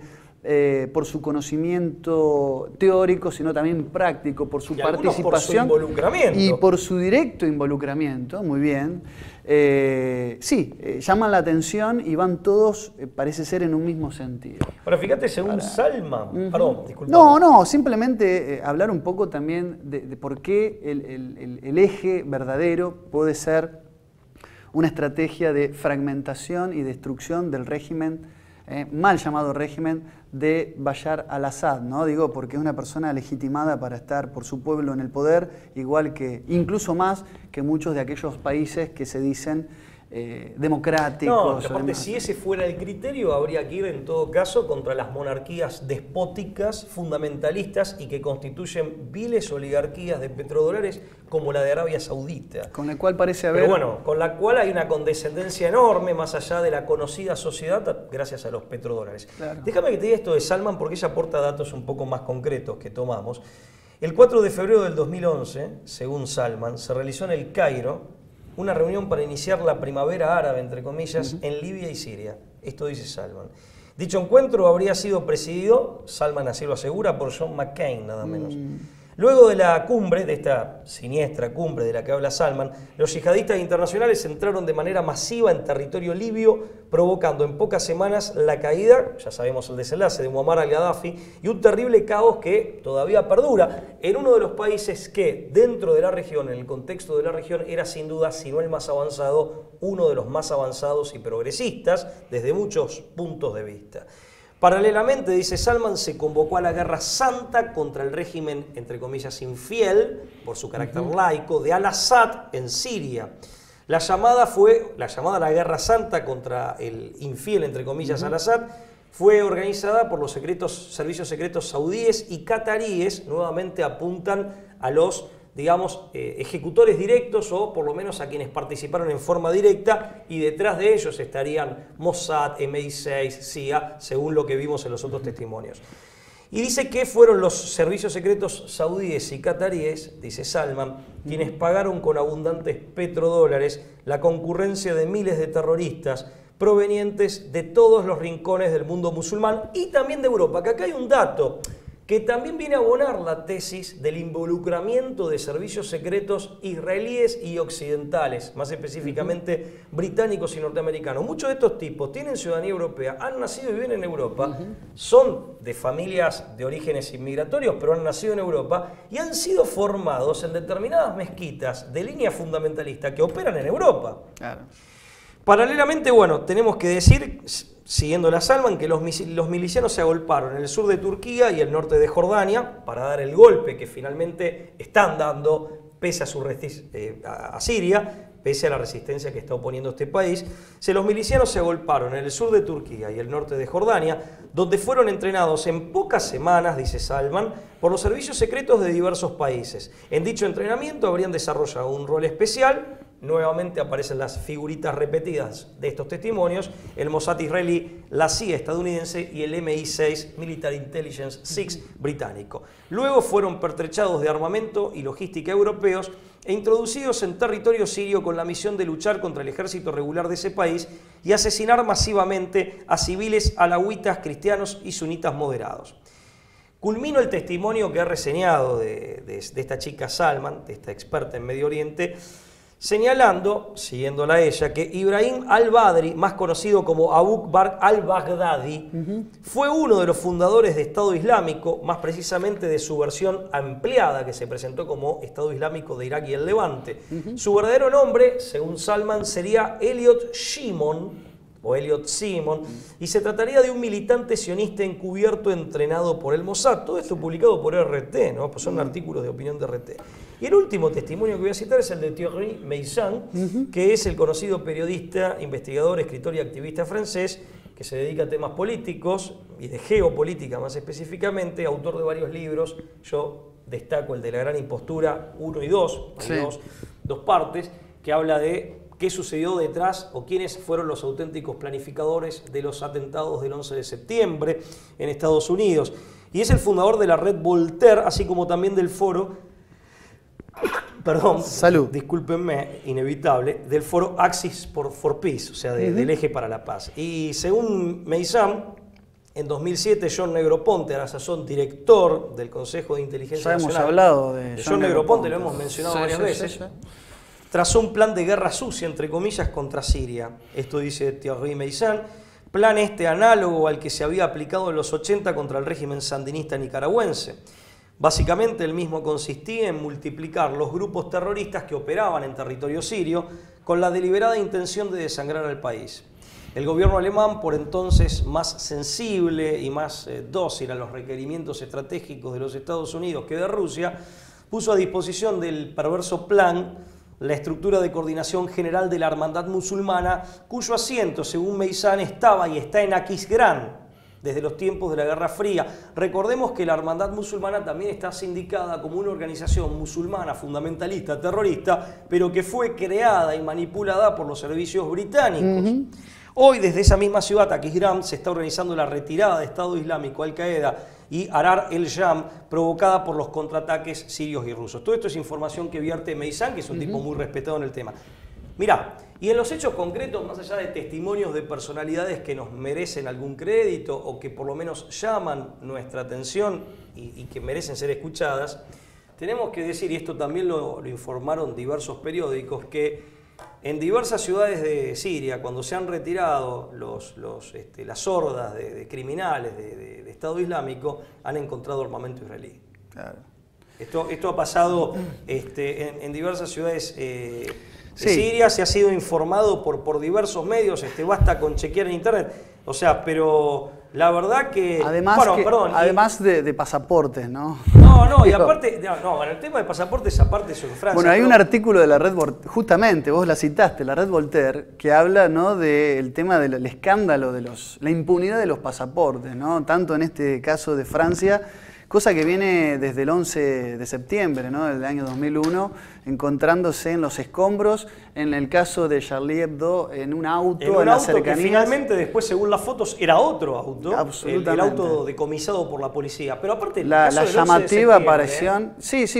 por su conocimiento teórico, sino también práctico, por su participación por su involucramiento. Y por su directo involucramiento, muy bien. Llaman la atención y van todos, parece ser, en un mismo sentido. Ahora, fíjate, según Salman, perdón, disculpa. No, simplemente hablar un poco también de por qué el eje verdadero puede ser una estrategia de fragmentación y destrucción del régimen, mal llamado régimen de Bashar al-Assad, ¿no? Digo, porque es una persona legitimada para estar por su pueblo en el poder, igual que, incluso más que muchos de aquellos países que se dicen democráticos. No, aparte, si ese fuera el criterio, habría que ir en todo caso contra las monarquías despóticas, fundamentalistas y que constituyen viles oligarquías de petrodólares como la de Arabia Saudita. Con la cual parece haber... Pero bueno, con la cual hay una condescendencia enorme más allá de la conocida sociedad gracias a los petrodólares. Claro. Déjame que te diga esto de Salman porque ella aporta datos un poco más concretos que tomamos. El 4 de febrero del 2011, según Salman, se realizó en el Cairo una reunión para iniciar la primavera árabe, entre comillas, en Libia y Siria. Esto dice Salman. Dicho encuentro habría sido presidido, Salman así lo asegura, por John McCain, nada menos. Luego de la cumbre, de esta siniestra cumbre de la que habla Salman, los yihadistas internacionales entraron de manera masiva en territorio libio, provocando en pocas semanas la caída, ya sabemos el desenlace, de Muammar al-Gaddafi y un terrible caos que todavía perdura en uno de los países que dentro de la región, en el contexto de la región, era sin duda, si no el más avanzado, uno de los más avanzados y progresistas desde muchos puntos de vista. Paralelamente, dice Salman, se convocó a la guerra santa contra el régimen, entre comillas, infiel, por su carácter laico, de Al-Assad en Siria. La llamada a la guerra santa contra el infiel, entre comillas, Al-Assad, fue organizada por los servicios secretos saudíes y cataríes. Nuevamente apuntan a los, digamos, ejecutores directos o por lo menos a quienes participaron en forma directa, y detrás de ellos estarían Mossad, MI6, CIA, según lo que vimos en los otros testimonios. Y dice que fueron los servicios secretos saudíes y cataríes, dice Salman, quienes pagaron con abundantes petrodólares la concurrencia de miles de terroristas provenientes de todos los rincones del mundo musulmán y también de Europa. Que acá hay un dato que también viene a abonar la tesis del involucramiento de servicios secretos israelíes y occidentales, más específicamente británicos y norteamericanos. Muchos de estos tipos tienen ciudadanía europea, han nacido y viven en Europa, son de familias de orígenes inmigratorios, pero han nacido en Europa y han sido formados en determinadas mezquitas de línea fundamentalista que operan en Europa. Claro. Paralelamente, bueno, tenemos que decir, siguiendo la Salman, que los milicianos se agolparon en el sur de Turquía y el norte de Jordania para dar el golpe que finalmente están dando pese a a Siria, pese a la resistencia que está oponiendo este país. Los milicianos se agolparon en el sur de Turquía y el norte de Jordania, donde fueron entrenados en pocas semanas, dice Salman, por los servicios secretos de diversos países. En dicho entrenamiento habrían desarrollado un rol especial. Nuevamente aparecen las figuritas repetidas de estos testimonios: el Mossad israelí, la CIA estadounidense y el MI6, Military Intelligence 6 británico. Luego fueron pertrechados de armamento y logística europeos e introducidos en territorio sirio con la misión de luchar contra el ejército regular de ese país y asesinar masivamente a civiles alawitas, cristianos y sunitas moderados. Culmino el testimonio que ha reseñado de esta chica Salman, de esta experta en Medio Oriente, señalando, siguiéndola a ella, que Ibrahim al-Badri, más conocido como Abu Bakr al-Baghdadi, fue uno de los fundadores de Estado Islámico, más precisamente de su versión ampliada, que se presentó como Estado Islámico de Irak y el Levante. Su verdadero nombre, según Salman, sería Elliot Shimon, o Elliot Simon, y se trataría de un militante sionista encubierto entrenado por el Mossad. Todo esto publicado por RT, ¿no? Pues son artículos de opinión de RT. Y el último testimonio que voy a citar es el de Thierry Meyssan, que es el conocido periodista, investigador, escritor y activista francés, que se dedica a temas políticos y de geopolítica más específicamente, autor de varios libros. Yo destaco el de La Gran Impostura 1 y 2, hay dos partes, que habla de qué sucedió detrás o quiénes fueron los auténticos planificadores de los atentados del 11 de septiembre en Estados Unidos. Y es el fundador de la red Voltaire, así como también del foro, Salud. Discúlpenme, inevitable, del foro Axis for Peace, o sea, del Eje para la Paz. Y según Meyssan, en 2007 John Negroponte, a la sazón director del Consejo de Inteligencia Nacional, hemos hablado de John Negroponte, lo hemos mencionado varias veces, trazó un plan de guerra sucia, entre comillas, contra Siria. Esto dice Thierry Meyssan, plan análogo al que se había aplicado en los 80 contra el régimen sandinista nicaragüense. Básicamente el mismo consistía en multiplicar los grupos terroristas que operaban en territorio sirio con la deliberada intención de desangrar al país. El gobierno alemán, por entonces más sensible y más dócil a los requerimientos estratégicos de los Estados Unidos que de Rusia, puso a disposición del perverso plan la estructura de coordinación general de la Hermandad Musulmana, cuyo asiento, según Meyssan, estaba y está en Aquisgrán desde los tiempos de la Guerra Fría. Recordemos que la Hermandad Musulmana también está sindicada como una organización musulmana fundamentalista, terrorista, pero que fue creada y manipulada por los servicios británicos. Hoy, desde esa misma ciudad, Aquisgrán, se está organizando la retirada de Estado Islámico, Al-Qaeda y Harar el-Sham, provocada por los contraataques sirios y rusos. Todo esto es información que vierte Meyssan, que es un tipo muy respetado en el tema. Mirá, y en los hechos concretos, más allá de testimonios de personalidades que nos merecen algún crédito o que por lo menos llaman nuestra atención y que merecen ser escuchadas, Tenemos que decir, y esto también lo informaron diversos periódicos, que en diversas ciudades de Siria, cuando se han retirado las hordas de criminales de Estado Islámico, han encontrado armamento israelí. Claro. Esto ha pasado en diversas ciudades de Siria, se ha sido informado por diversos medios, basta con chequear en internet. O sea, pero la verdad que... Además de pasaportes, ¿no? No, y aparte, el tema de pasaportes aparte es en Francia. Bueno, hay un artículo de la red Voltaire, justamente, vos la citaste, la red Voltaire, que habla, ¿no?, del tema del escándalo de la impunidad de los pasaportes, ¿no? Tanto en este caso de Francia, cosa que viene desde el 11 de septiembre, ¿no?, del año 2001, encontrándose en los escombros, en el caso de Charlie Hebdo, en un auto, en las cercanías. Que finalmente, después, según las fotos, era otro auto, absolutamente, el auto decomisado por la policía. Pero aparte, la llamativa aparición,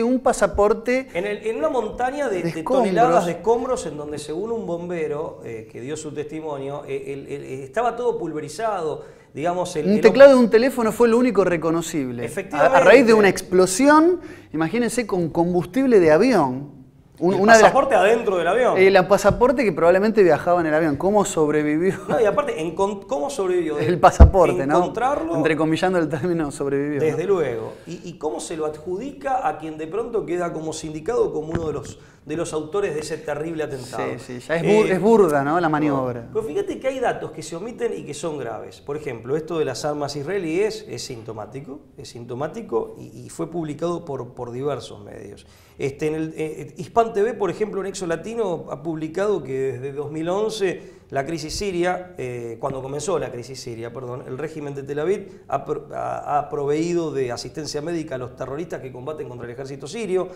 un pasaporte en una montaña de toneladas de escombros, en donde, según un bombero que dio su testimonio, estaba todo pulverizado. Digamos, un teclado de un teléfono fue lo único reconocible. Efectivamente. A raíz de una explosión, imagínense, con combustible de avión. El pasaporte adentro del avión. El pasaporte que probablemente viajaba en el avión. ¿Cómo sobrevivió? No, y aparte, ¿cómo sobrevivió? El pasaporte, encontrarlo, ¿no? Entrecomillando el término sobrevivió. Desde ¿no? luego. ¿Y cómo se lo adjudica a quien de pronto queda como sindicado como uno de los autores de ese terrible atentado? Sí, ya es burda, ¿no?, la maniobra. Pero fíjate que hay datos que se omiten y que son graves. Por ejemplo, esto de las armas israelíes es sintomático y fue publicado por diversos medios. En el Hispan TV, por ejemplo, en Nexo Latino ha publicado que desde 2011 la crisis siria, cuando comenzó la crisis siria, el régimen de Tel Aviv ha proveído de asistencia médica a los terroristas que combaten contra el ejército sirio.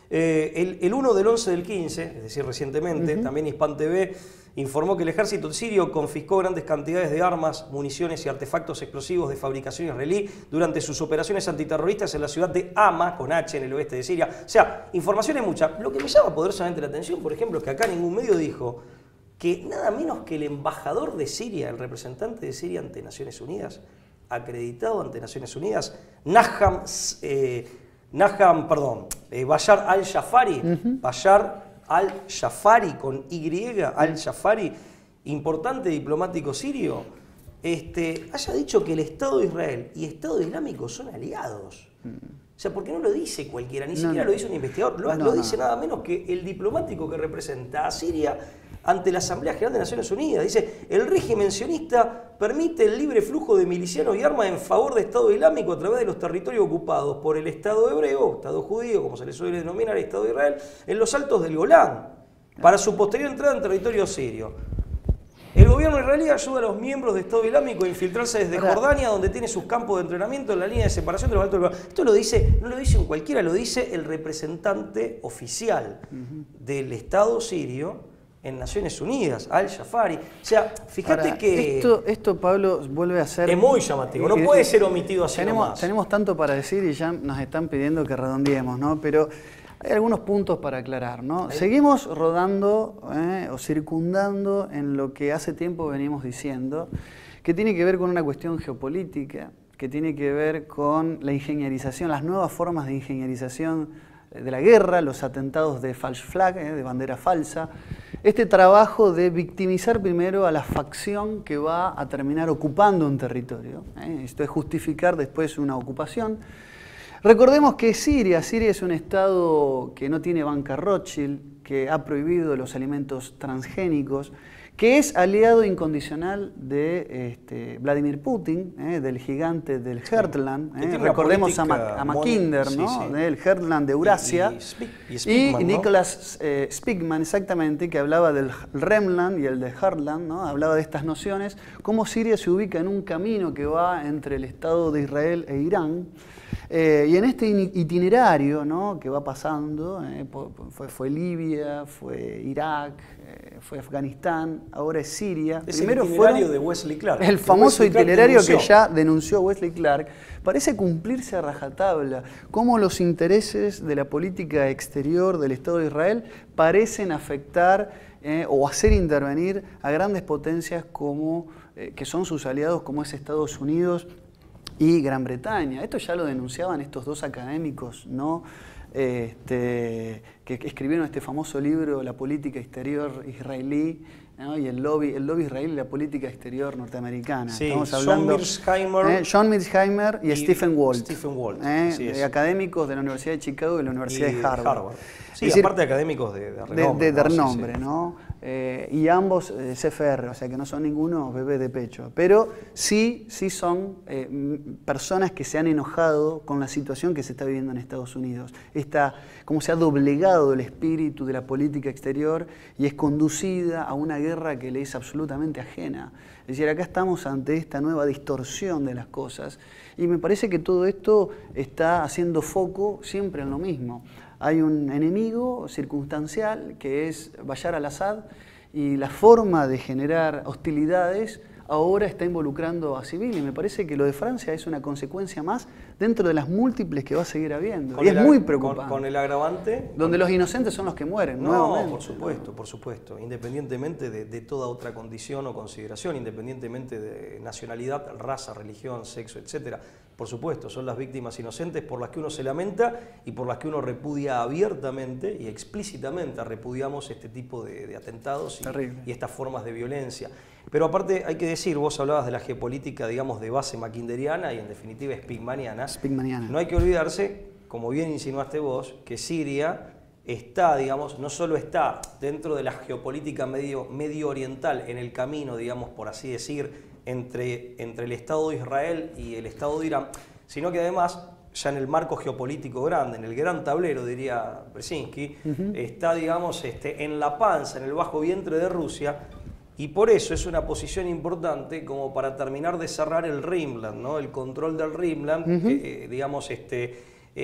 El 1 del 11 del 15, es decir, recientemente, también Hispan TV informó que el ejército sirio confiscó grandes cantidades de armas, municiones y artefactos explosivos de fabricación israelí durante sus operaciones antiterroristas en la ciudad de Hama, con H, en el oeste de Siria. O sea, información es mucha. Lo que me llama poderosamente la atención, por ejemplo, es que acá ningún medio dijo que nada menos que el embajador de Siria, el representante de Siria ante Naciones Unidas, acreditado ante Naciones Unidas, Bashar al-Jafari, Bashar al-Jafari con Y, al-Jafari, importante diplomático sirio, haya dicho que el Estado de Israel y Estado Islámico son aliados. O sea, porque no lo dice cualquiera, ni siquiera lo dice un investigador, lo dice nada menos que el diplomático que representa a Siria ante la Asamblea General de Naciones Unidas. Dice, el régimen sionista permite el libre flujo de milicianos y armas en favor del Estado Islámico a través de los territorios ocupados por el Estado hebreo, Estado judío, como se le suele denominar, Estado de Israel, en los altos del Golán, para su posterior entrada en territorio sirio. El gobierno israelí ayuda a los miembros del Estado Islámico a infiltrarse desde Jordania, donde tiene sus campos de entrenamiento en la línea de separación de los altos del Golán. Esto no lo dice un cualquiera, lo dice el representante oficial del Estado sirio en Naciones Unidas, al-Jafari. O sea, fíjate que... Esto, Pablo, vuelve a ser... Es muy llamativo, no puede ser omitido así nomás. Tenemos tanto para decir y ya nos están pidiendo que redondeemos, ¿no? Pero hay algunos puntos para aclarar, ¿no? Seguimos rodando o circundando en lo que hace tiempo venimos diciendo, que tiene que ver con una cuestión geopolítica, que tiene que ver con la ingenierización, las nuevas formas de ingenierización de la guerra, los atentados de false flag, de bandera falsa, este trabajo de victimizar primero a la facción que va a terminar ocupando un territorio, esto es justificar después una ocupación. Recordemos que Siria es un estado que no tiene banca Rothschild, que ha prohibido los alimentos transgénicos, que es aliado incondicional de Vladimir Putin, del gigante del Heartland. Recordemos a Mackinder, ¿no? Del Heartland de Eurasia. Y Nicholas Spigman, exactamente, que hablaba del Remland y el de Heartland, ¿no? Hablaba de estas nociones, cómo Siria se ubica en un camino que va entre el Estado de Israel e Irán. Y en este itinerario, ¿no?, que va pasando, fue Libia, fue Irak, fue Afganistán, ahora es Siria. Es primero el itinerario de Wesley Clark. El famoso itinerario que ya denunció Wesley Clark. Parece cumplirse a rajatabla, cómo los intereses de la política exterior del Estado de Israel parecen afectar o hacer intervenir a grandes potencias como, que son sus aliados, como es Estados Unidos y Gran Bretaña. Esto ya lo denunciaban estos dos académicos, ¿no?, que escribieron este famoso libro, La política exterior israelí, ¿no? Y el lobby israelí y la política exterior norteamericana. Sí, estamos hablando, John Mearsheimer y Stephen Walt, académicos de la Universidad de Chicago y la Universidad de Harvard. Sí, es decir, aparte de académicos de renombre. De renombre, ¿no? Y ambos CFR, o sea que no son ninguno bebé de pecho. Pero sí son personas que se han enojado con la situación que se está viviendo en Estados Unidos. Cómo se ha doblegado el espíritu de la política exterior y es conducida a una guerra que le es absolutamente ajena. Es decir, acá estamos ante esta nueva distorsión de las cosas y me parece que todo esto está haciendo foco siempre en lo mismo. Hay un enemigo circunstancial que es Bashar al-Assad y la forma de generar hostilidades ahora está involucrando a civiles. Me parece que lo de Francia es una consecuencia más dentro de las múltiples que va a seguir habiendo. Y es muy preocupante. Con el agravante. Donde los inocentes son los que mueren. No, por supuesto. Independientemente de toda otra condición o consideración, independientemente de nacionalidad, raza, religión, sexo, etcétera. Por supuesto, son las víctimas inocentes por las que uno se lamenta y por las que uno repudia abiertamente y explícitamente repudiamos este tipo de atentados y estas formas de violencia. Pero aparte hay que decir, vos hablabas de la geopolítica, digamos, de base mackinderiana y en definitiva spigmaniana. No hay que olvidarse, como bien insinuaste vos, que Siria está, digamos, no solo está dentro de la geopolítica medio oriental, en el camino, digamos, por así decir, entre el Estado de Israel y el Estado de Irán, sino que además, ya en el marco geopolítico grande, en el gran tablero, diría Brzezinski, está, digamos, en la panza, en el bajo vientre de Rusia, y por eso es una posición importante como para terminar de cerrar el Rimland, ¿no? El control del Rimland, digamos,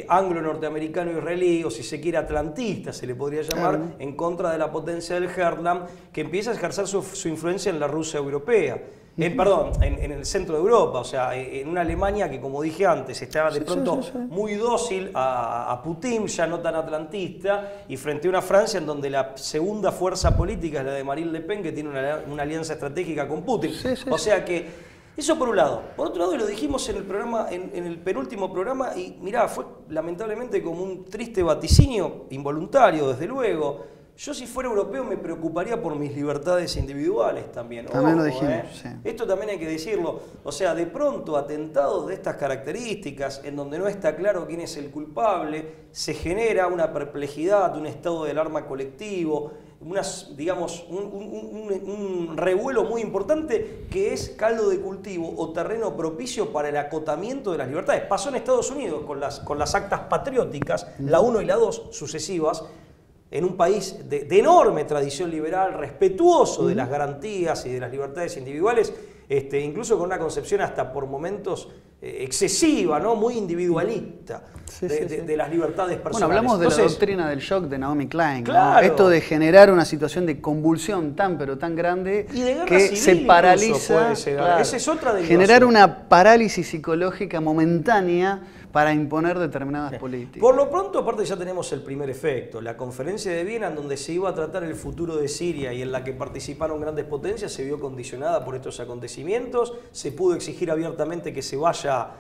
anglo-norteamericano-israelí, o si se quiere atlantista, se le podría llamar, en contra de la potencia del Heartland, que empieza a ejercer su influencia en la Rusia europea. En el centro de Europa, o sea, en una Alemania que, como dije antes, estaba de pronto muy dócil a Putin, ya no tan atlantista, y frente a una Francia en donde la segunda fuerza política es la de Marine Le Pen, que tiene una alianza estratégica con Putin. O sea que, eso por un lado. Por otro lado, y lo dijimos en el programa, en el penúltimo programa, y mirá, fue lamentablemente como un triste vaticinio, involuntario, desde luego. Yo, si fuera europeo, me preocuparía por mis libertades individuales también. También lo dijimos, sí. Esto también hay que decirlo. O sea, de pronto, atentados de estas características, en donde no está claro quién es el culpable, se genera una perplejidad, un estado de alarma colectivo, digamos, un revuelo muy importante que es caldo de cultivo o terreno propicio para el acotamiento de las libertades. Pasó en Estados Unidos con las actas patrióticas, la 1 y la 2 sucesivas, en un país de enorme tradición liberal, respetuoso de las garantías y de las libertades individuales, incluso con una concepción hasta por momentos excesiva, ¿no? Muy individualista de las libertades personales. Bueno, hablamos de la doctrina del shock de Naomi Klein. Claro. ¿No? Esto de generar una situación de convulsión pero tan grande y de que se paraliza. Claro, esa es otra derivación. Generar una parálisis psicológica momentánea para imponer determinadas políticas. Por lo pronto, aparte, ya tenemos el primer efecto. La conferencia de Viena, en donde se iba a tratar el futuro de Siria y en la que participaron grandes potencias, se vio condicionada por estos acontecimientos. Se pudo exigir abiertamente que se vaya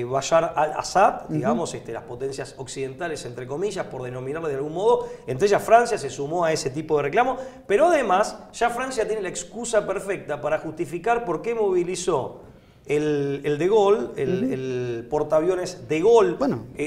Bashar al-Assad, digamos, las potencias occidentales, entre comillas, por denominarle de algún modo. Entre ellas Francia se sumó a ese tipo de reclamo, pero además ya Francia tiene la excusa perfecta para justificar por qué movilizó el de Gaulle, el portaaviones de Gaulle,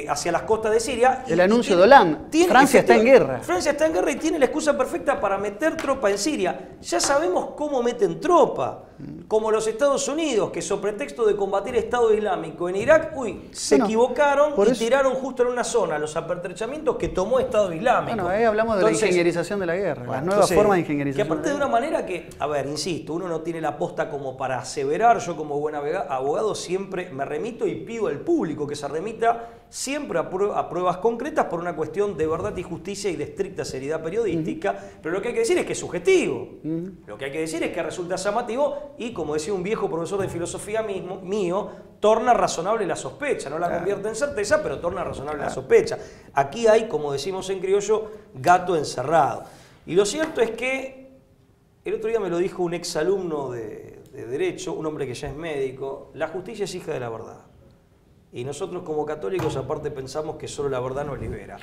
hacia las costas de Siria. El anuncio de Hollande. Francia está en guerra. Francia está en guerra y tiene la excusa perfecta para meter tropa en Siria. Ya sabemos cómo meten tropa. Como los Estados Unidos, que sobre pretexto de combatir Estado Islámico en Irak, se equivocaron y tiraron justo en una zona los apertrechamientos que tomó Estado Islámico. Bueno, ahí hablamos de la ingenierización de la guerra, las nuevas formas de ingenierización. Que aparte de una manera que, a ver, insisto, uno no tiene la posta como para aseverar. Yo, como buen abogado, siempre me remito y pido al público que se remita siempre a pruebas concretas por una cuestión de verdad y justicia y de estricta seriedad periodística, pero lo que hay que decir es que es subjetivo, lo que hay que decir es que resulta llamativo y, como decía un viejo profesor de filosofía mío, torna razonable la sospecha, no la convierte en certeza, pero torna razonable la sospecha. Aquí hay, como decimos en criollo, gato encerrado. Y lo cierto es que, el otro día me lo dijo un exalumno de Derecho, un hombre que ya es médico, la justicia es hija de la verdad. Y nosotros como católicos aparte pensamos que solo la verdad nos libera.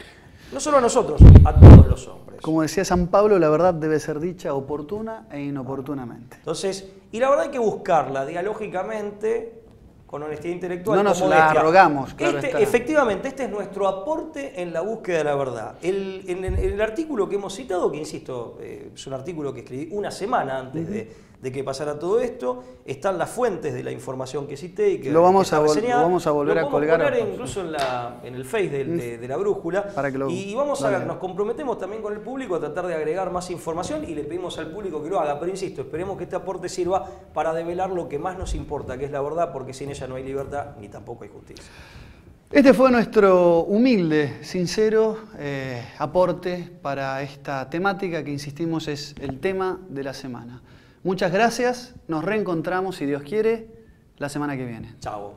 No solo a nosotros, a todos los hombres. Como decía San Pablo, la verdad debe ser dicha oportuna e inoportunamente. Entonces, y la verdad hay que buscarla dialógicamente, con honestidad intelectual. No nos con la modestia. arrogamos, claro está. Efectivamente, este es nuestro aporte en la búsqueda de la verdad. En el artículo que hemos citado, que insisto, es un artículo que escribí una semana antes de que pasara todo esto, están las fuentes de la información que cité y que lo vamos a volver a colgar. Incluso en el Face de la brújula. Para que y nos comprometemos también con el público a tratar de agregar más información y le pedimos al público que lo haga. Pero insisto, esperemos que este aporte sirva para develar lo que más nos importa, que es la verdad, porque sin ella no hay libertad ni tampoco hay justicia. Este fue nuestro humilde, sincero aporte para esta temática que, insistimos, es el tema de la semana. Muchas gracias, nos reencontramos, si Dios quiere, la semana que viene. Chao.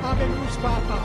Ave Muspapa.